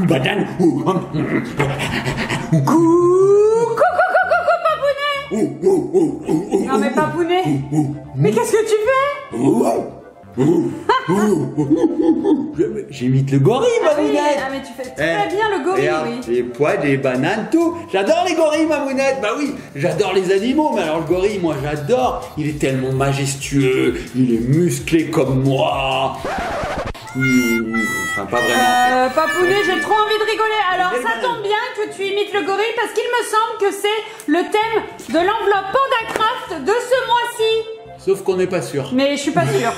Banane. Coucou, Papounet. Non mais Papounet, mais qu'est-ce que tu fais? J'imite le gorille, Mamounette. Ah mais tu fais très bien le gorille, oui. Les poils, les bananes, tout. J'adore les gorilles, Mamounette. Bah oui, j'adore les animaux. Mais alors le gorille, moi j'adore. Il est tellement majestueux. Il est musclé comme moi. Enfin, pas vraiment. Papounet, j'ai trop envie de rigoler. Alors ça tombe bien que tu imites le gorille parce qu'il me semble que c'est le thème de l'enveloppe PandaCraft de ce mois-ci. Sauf qu'on n'est pas sûr. Mais je suis pas sûre.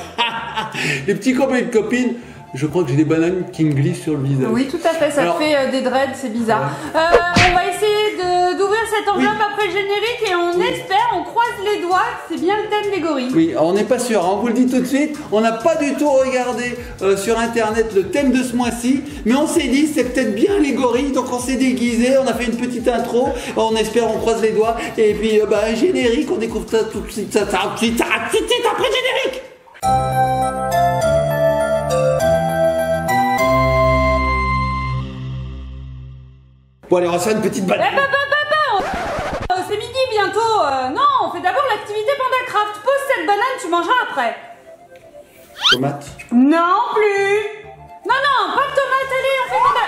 Les petits copains et copines, je crois que j'ai des bananes qui me glissent sur le visage. Oui, tout à fait, ça fait des dreads, c'est bizarre. On va essayer d'ouvrir cette enveloppe après le générique et on espère, on croise les doigts, c'est bien le thème des gorilles. Oui, on n'est pas sûr, on vous le dit tout de suite, on n'a pas du tout regardé sur internet le thème de ce mois-ci, mais on s'est dit c'est peut-être bien les gorilles, donc on s'est déguisé, on a fait une petite intro, on espère, on croise les doigts, et puis générique, on découvre ça tout de suite, ça après générique. Bon allez, on va faire une petite balade. C'est midi bientôt. Non, on fait d'abord l'activité PandaCraft. Pose cette banane, tu mangeras après. Tomate. Non plus. Non, pas de tomate, allez, on fait panda.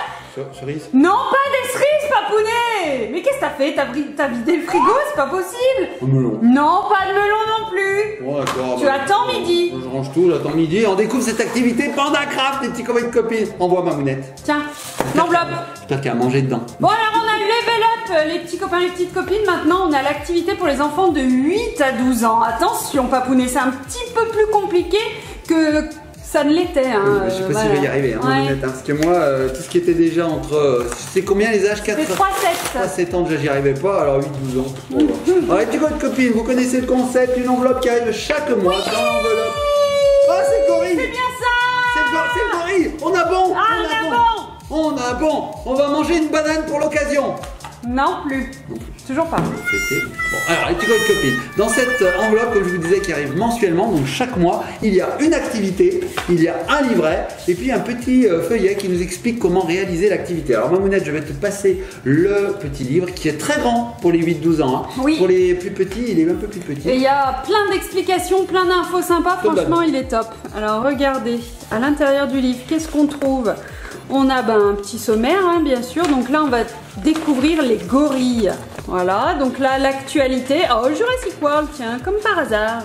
Cerise. Non, pas des cerises, Papounet. Mais qu'est-ce que t'as fait? T'as vidé le frigo, c'est pas possible. Un melon. Non, pas de melon non plus. Bon d'accord. Tu attends midi. Je range tout, j'attends midi. On découvre cette activité PandaCraft, les petits copains de copines. Envoie Mamounette. Tiens, l'enveloppe. J'espère qu'il y a à manger dedans. Bon alors on a level up les petits copains, les petites copines. Maintenant on a l'activité pour les enfants de 8 à 12 ans. Attention Papounet, c'est un petit peu plus compliqué que ça ne l'était. Hein, je sais pas si je vais y arriver, Mamounette, parce que moi, tout ce qui était déjà entre... c'est combien les âges? 4 C'est 3-7 ans déjà j'y arrivais pas, alors 8-12 ans. Alors les petits copains de copines, vous connaissez le concept, une enveloppe qui arrive chaque mois dans l'enveloppe. Oh c'est le gorille. C'est bien ça. C'est le gorille. On a bon. On a bon. On va manger une banane pour l'occasion. Non plus. Toujours pas. Bon, alors les petits copains de copines, dans cette enveloppe, comme je vous disais, qui arrive mensuellement, donc chaque mois, il y a une activité, il y a un livret, et puis un petit feuillet qui nous explique comment réaliser l'activité. Alors Mamounette, je vais te passer le petit livre qui est très grand pour les 8-12 ans. Hein. Oui. Pour les plus petits, il est un peu plus petit. Et il y a plein d'explications, plein d'infos sympas. Franchement, il est top. Alors regardez, à l'intérieur du livre, qu'est-ce qu'on trouve? On a un petit sommaire, hein, bien sûr. Donc là, on va découvrir les gorilles. Voilà, donc là, l'actualité. Oh, Jurassic World, tiens, comme par hasard.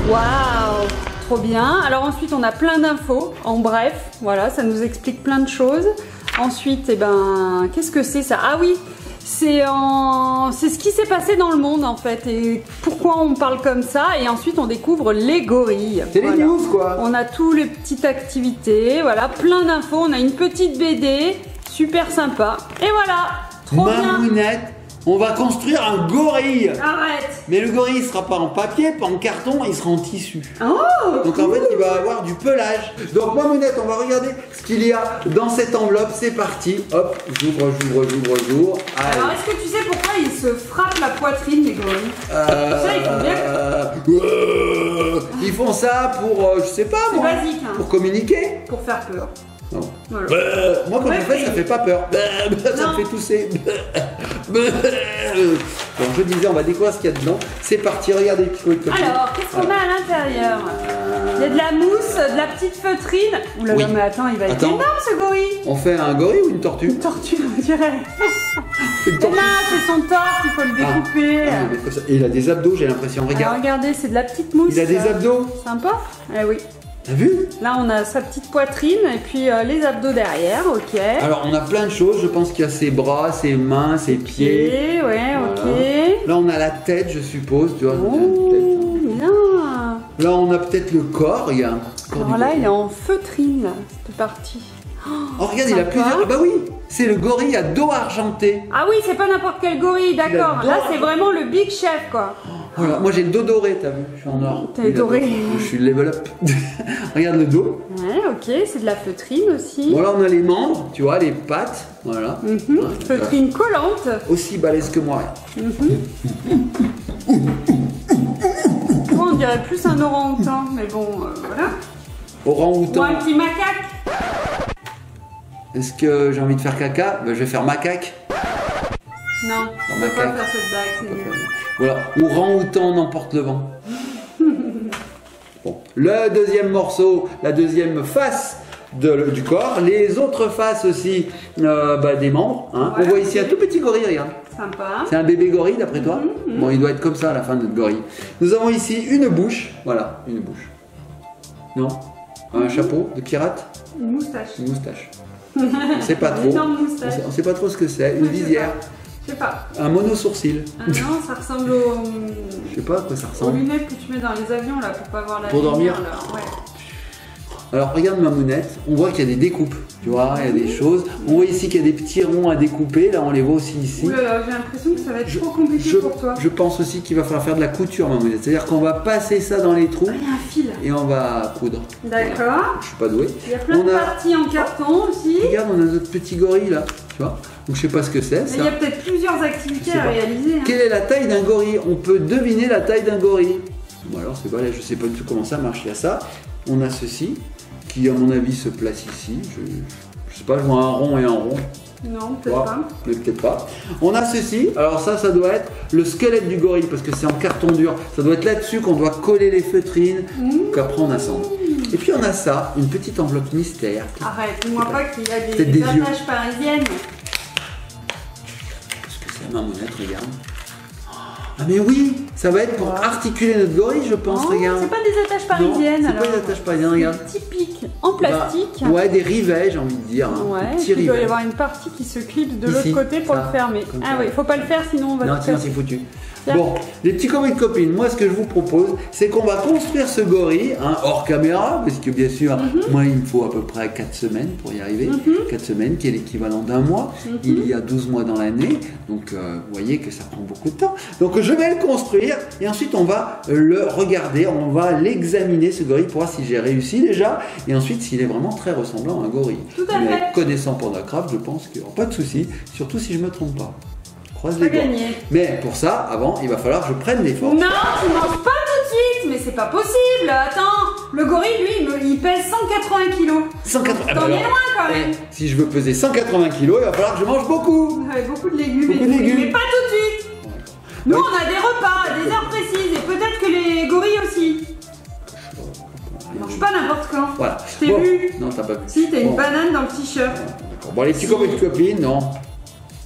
Waouh, trop bien. Alors ensuite, on a plein d'infos. En bref, voilà, ça nous explique plein de choses. Ensuite, qu'est-ce que c'est ça? Ah oui, c'est ce qui s'est passé dans le monde en fait et pourquoi on parle comme ça, et ensuite on découvre les gorilles. C'est les news quoi. On a toutes les petites activités, voilà, plein d'infos, on a une petite BD, super sympa. Et voilà, trop bien. Mamounette, on va construire un gorille. Arrête. Mais le gorille il sera pas en papier, pas en carton, il sera en tissu. Oh, donc en fait il va avoir du pelage. Donc Mamounette, on va regarder ce qu'il y a dans cette enveloppe. C'est parti. Hop, j'ouvre. Alors est-ce que tu sais pourquoi ils se frappent la poitrine les gorilles? Ça ils font bien. Ils font ça pour, je sais pas moi, basique, hein. Pour communiquer. Pour faire peur. Non. Voilà. Moi quand je fais ça fait pas peur. Ça me fait tousser. Bon, je disais, on va découvrir ce qu'il y a dedans. C'est parti, regardez. Alors, qu'est-ce qu'on a à l'intérieur? Il y a de la mousse, de la petite feutrine. Ouh là là, mais attends, il va être énorme ce gorille. On fait un gorille ou une tortue? Une tortue, on dirait. Et là, c'est son torse, il faut le découper. Et il a des abdos, j'ai l'impression. Regarde. Alors, regardez, c'est de la petite mousse. Il a des abdos. Sympa. Eh oui. T'as vu? Là, on a sa petite poitrine et puis les abdos derrière, ok. Alors, on a plein de choses. Je pense qu'il y a ses bras, ses mains, ses pieds. Ouais, voilà. Ok. Là, on a la tête, je suppose. Tu vois, oh, bien. Là, on a peut-être le corps. Il y a un corps. Alors là, il est en feutrine, cette partie. Oh, regarde, il a plusieurs. Ah, bah oui, c'est le gorille à dos argenté. Ah oui, c'est pas n'importe quel gorille, d'accord. Là, c'est vraiment le big chef, quoi. Voilà, moi j'ai le dos doré, t'as vu, je suis en or. T'es doré. Je suis level up. Regarde le dos. Ouais, ok, c'est de la feutrine aussi. Voilà, on a les membres, tu vois, les pattes, voilà. Feutrine collante. Aussi balèze que moi. Oh, dirait plus un orang-outan, mais bon, voilà. Orang-outan. Ou un petit macaque. Est-ce que j'ai envie de faire caca? Ben, je vais faire macaque. Non, on ne peut pas faire cette blague, c'est nul. Voilà, orang-outan n'emporte le vent. Bon, le deuxième morceau, la deuxième face du corps, les autres faces aussi des membres. Hein. Ouais, on voit ici un tout petit gorille, regarde. Sympa. C'est un bébé gorille d'après toi? Bon, il doit être comme ça à la fin de notre gorille. Nous avons ici une bouche, voilà, une bouche. Non? Un chapeau de pirate? Une moustache. Une moustache. On ne sait pas trop. On sait pas trop ce que c'est. Une visière. Je sais pas. Un mono-sourcil. Ah non, ça ressemble aux... Je sais pas à quoi ça aux ressemble. lunettes que tu mets dans les avions là pour pas voir la Pour lumière, dormir. là. Ouais. Alors regarde Mamounette, on voit qu'il y a des découpes, tu vois, il y a des choses. On voit ici qu'il y a des petits ronds à découper, là on les voit aussi ici. Ouh là là, j'ai l'impression que ça va être trop compliqué pour toi. Je pense aussi qu'il va falloir faire de la couture Mamounette, c'est-à-dire qu'on va passer ça dans les trous Ah, il y a un fil. et on va coudre. D'accord. Voilà. Je suis pas doué. Il y a plein de parties en carton aussi. Regarde, on a notre petit gorille là, tu vois. Donc je sais pas ce que c'est. Mais il y a peut-être plusieurs activités à réaliser. Hein. Quelle est la taille d'un gorille? On peut deviner la taille d'un gorille. Bon alors c'est balèze, je sais pas du tout comment ça marche. Il y a ça, on a ceci, qui à mon avis se place ici. Je sais pas, je vois un rond et un rond. Non, peut-être pas. Mais peut-être pas. On a ceci, alors ça doit être le squelette du gorille parce que c'est en carton dur. Ça doit être là-dessus qu'on doit coller les feutrines qu'après on assemble. Et puis on a ça, une petite enveloppe mystère. Arrête, dis-moi pas qu'il y a des des yeux. attaches parisiennes. Qu'est-ce que c'est, Mamounette, regarde. Ah mais oui, ça va être pour articuler notre gorille, je pense, regarde. C'est pas des attaches parisiennes. Non, c'est pas des attaches parisiennes, regarde. Typique, en plastique. Ouais, des rivets, j'ai envie de dire. Hein. Ouais, Des petits il doit y rivets. avoir une partie qui se clip de Ici, l'autre côté pour ça, le fermer. comme Ah ça. oui, faut pas le faire sinon on va Non, tout sinon casser. c'est foutu. Tiens. Bon, les petits copains et copines, moi ce que je vous propose, c'est qu'on va construire ce gorille, hein, hors caméra, parce que bien sûr, moi il me faut à peu près 4 semaines pour y arriver. 4 semaines, qui est l'équivalent d'un mois. Il y a 12 mois dans l'année, donc vous voyez que ça prend beaucoup de temps. Donc je vais le construire, et ensuite on va le regarder, on va l'examiner ce gorille pour voir si j'ai réussi déjà, et ensuite s'il est vraiment très ressemblant à un gorille. Tout à Mais fait. connaissant Pandacraft, je pense qu'il n'y aura pas de souci, surtout si je me trompe pas. Croise Pas les doigts. gagné. Mais pour ça, avant, il va falloir que je prenne des forces. Non, tu manges pas tout de suite, mais c'est pas possible. Attends, le gorille lui, il pèse 180 kilos. 180. T'en es loin quand même. Si je veux peser 180 kilos, il va falloir que je mange beaucoup. Avec beaucoup de légumes Beaucoup et de tout, légumes. mais pas tout de suite. Nous, on a des repas à des heures précises et peut-être que les gorilles aussi. Ils mangent pas n'importe quand. Voilà. Je t'ai vu. Non, t'as pas vu. Si, t'as une Bon. banane dans le t-shirt. D'accord. Bon, les petits copains et copines, non.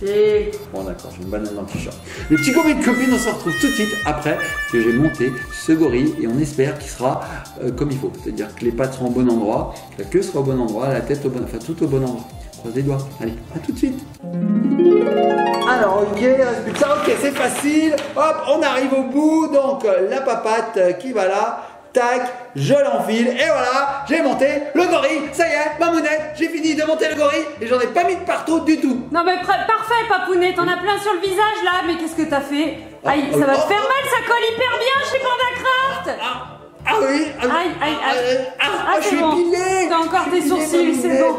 Et Bon, d'accord, j'ai une banane dans le t-shirt. Les petits copains et copines, on se retrouve tout de suite après que j'ai monté ce gorille et on espère qu'il sera comme il faut. C'est-à-dire que les pattes seront au bon endroit, que la queue sera au bon endroit, la tête au bon, enfin tout au bon endroit. Croise les doigts. Allez, à tout de suite. Alors, ok, il reste plus que ça. Ok, c'est facile. Hop, on arrive au bout. Donc, la papate qui va là. Tac, je l'enfile. Et voilà, j'ai monté le gorille. Ça y est, Mamounette, j'ai fini de monter le gorille. Et j'en ai pas mis de partout du tout. non mais parfait Papounet, t'en as plein sur le visage là, mais qu'est-ce que t'as fait? Aïe, ça va te faire mal, ça colle hyper bien chez Pandacraft. Ah oui. Aïe, je c'est suis bon. épilé. T'as encore tes sourcils, c'est bon.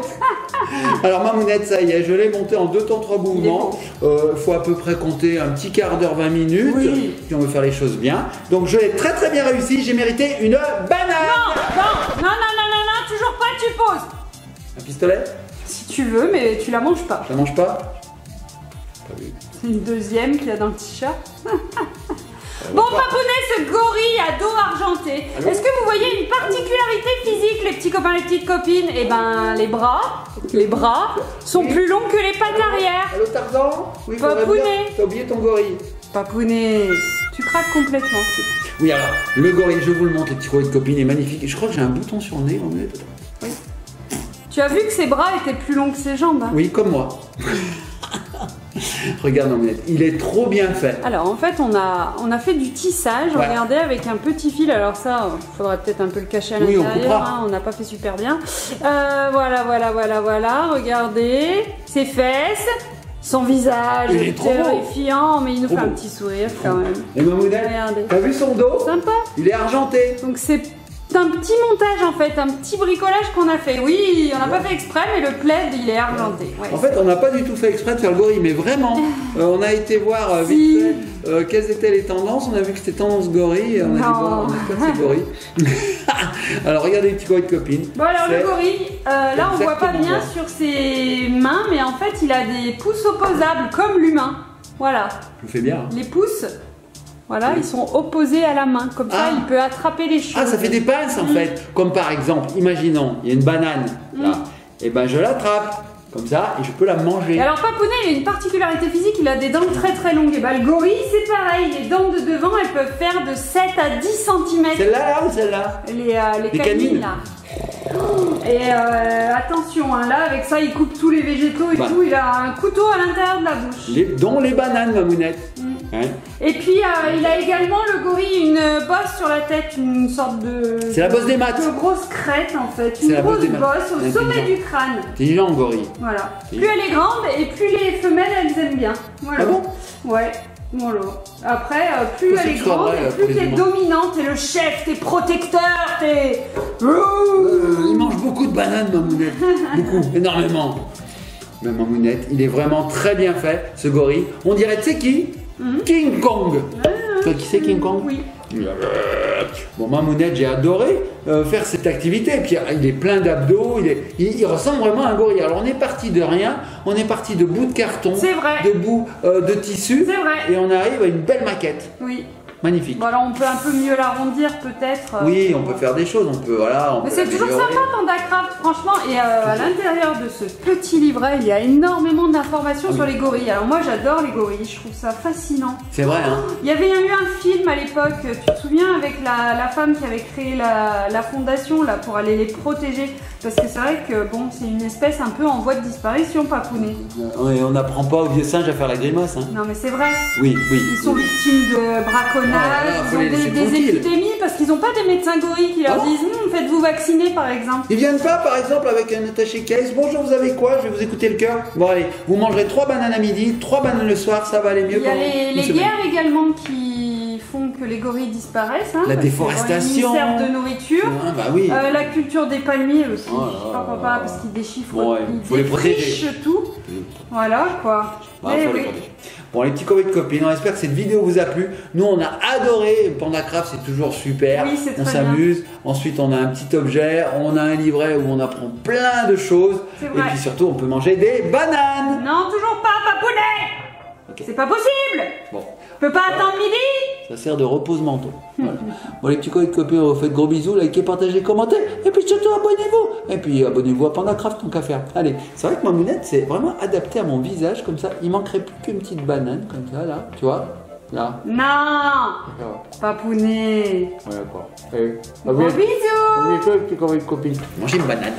Alors Mamounette, ça y est, je l'ai monté en 2 temps 3 mouvements. Il faut à peu près compter un petit quart d'heure, 20 minutes. Oui. Puis on veut faire les choses bien. Donc je l'ai très très bien réussi. J'ai mérité une banane. Non, toujours pas, tu poses. Un pistolet? Si tu veux, mais tu la manges pas. Je la mange pas? C'est une deuxième qu'il y a dans le t-shirt. Bon, Papounet, ce gorille à dos argenté, est-ce que vous voyez une particularité physique, les petits copains, les petites copines? Eh ben, les bras sont plus longs que les pattes arrière. Allô Tarzan? Oui, Papounet. T'as oublié ton gorille. Papounet, tu craques complètement. Oui, alors, le gorille, je vous le montre, les petits copains de copines, est magnifique. Je crois que j'ai un bouton sur le nez. Oui. Tu as vu que ses bras étaient plus longs que ses jambes, hein? Oui, comme moi. Regarde Mamounette, il est trop bien fait. Alors en fait on a fait du tissage, Ouais. regardez, avec un petit fil. Alors ça, il faudrait peut-être un peu le cacher à Oui, on l'intérieur, coupera. hein, on n'a pas fait super bien. Voilà, regardez, ses fesses, son visage Il est trop beau. terrifiant, mais il nous Trop fait un beau. petit sourire quand même. Et Mamounette, Regardez. t'as vu son dos? Sympa. Il est argenté. Donc c'est un petit montage en fait, un petit bricolage qu'on a fait. Oui, on n'a pas fait exprès, mais le plaid il est argenté. Ouais. En fait, on n'a pas du tout fait exprès de faire le gorille, mais vraiment, on a été voir vite fait quelles étaient les tendances. On a vu que c'était tendance gorille et on a dit bon, on est pas de ces gorilles. Alors regardez les petits gorilles de copines. Bon alors le gorille, là on voit pas bien sur ses mains, mais en fait il a des pouces opposables comme l'humain. Voilà. Je le fais bien. Les pouces. Voilà, ils sont opposés à la main, comme ça il peut attraper les choses. Ah, ça fait des pinces en fait. Comme par exemple, imaginons, il y a une banane là, et ben je l'attrape comme ça et je peux la manger. Et alors Papounet, il a une particularité physique, il a des dents très très longues. Et ben le gorille, c'est pareil, les dents de devant, elles peuvent faire de 7 à 10 cm. Celle-là là ou celle-là? Les canines là. Et attention, hein, là avec ça il coupe tous les végétaux et tout, il a un couteau à l'intérieur de la bouche. Dont les bananes, Mamounette. Hein? Et puis il a également le gorille une bosse sur la tête, une sorte de... C'est la bosse des maths. De grosse crête en fait, une grosse bosse au sommet du crâne. Intelligent gorille. Voilà. Plus elle est grande et plus les femelles elles aiment bien. Voilà. Ah bon? Ouais. Voilà. Après, plus elle est grande, plus t'es dominante, t'es le chef, t'es protecteur, t'es... il mange beaucoup de bananes, Mamounette. Beaucoup, énormément. Mais Mamounette, il est vraiment très bien fait, ce gorille. On dirait, tu sais qui? King Kong. Tu vois qui c'est King Kong? Oui. Bon, Mamounette, j'ai adoré faire cette activité. Et puis, il est plein d'abdos, il ressemble vraiment à un gorille. Alors, on est parti de rien, on est parti de bouts de carton, de bouts de tissu. C'est vrai. Et on arrive à une belle maquette. Oui. Magnifique. Bon, alors on peut un peu mieux l'arrondir peut-être. Oui, on peut faire des choses, on peut, voilà. Mais c'est toujours sympa Pandacraft, franchement. Et à l'intérieur de ce petit livret, il y a énormément d'informations sur les gorilles. Alors moi j'adore les gorilles, je trouve ça fascinant. C'est vrai, hein. Il y avait eu un film à l'époque, tu te souviens, avec la femme qui avait créé la fondation là, pour aller les protéger. Parce que c'est vrai que bon, c'est une espèce un peu en voie de disparition, Papounet. Oui, on n'apprend pas aux vieux singes à faire la grimace, hein. Non mais c'est vrai. Oui, oui. Ils sont victimes de braconnage, ils ont des épidémies parce qu'ils n'ont pas des médecins gorilles qui leur disent faites-vous vacciner par exemple. Ils viennent pas par exemple avec un attaché case. Bonjour, vous avez quoi? Je vais vous écouter le cœur. Bon allez, vous mangerez 3 bananes à midi, 3 bananes le soir, ça va aller mieux. Il y a les guerres également qui font que les gorilles disparaissent. Hein, la déforestation. Ils servent de nourriture. Ah, bah oui. La culture des palmiers aussi. Parce qu'ils déchiffrent, faut les protéger. Tout. Voilà quoi. Faut les protéger. Bon les petits copines, on espère que cette vidéo vous a plu. Nous on a adoré Pandacraft, c'est toujours super. Oui, c'est on s'amuse. Ensuite on a un petit objet, on a un livret où on apprend plein de choses. Et puis surtout on peut manger des bananes. Non, toujours pas, Papounet. Okay. C'est pas possible. Bon. Je peux pas attendre midi. Ça sert de repose-manteau. Voilà. Bon les petits copines, on vous fait de gros bisous, likez, partagez, commentez. Et puis surtout abonnez-vous. Et puis abonnez-vous à Pandacraft, tant qu'à faire. Allez, c'est vrai que ma Mamounette c'est vraiment adapté à mon visage comme ça. Il manquerait plus qu'une petite banane comme ça là, tu vois. Là. Non. Papounet. Ouais, d'accord. Gros bisous. Bisous, petits copines. Mangez une banane.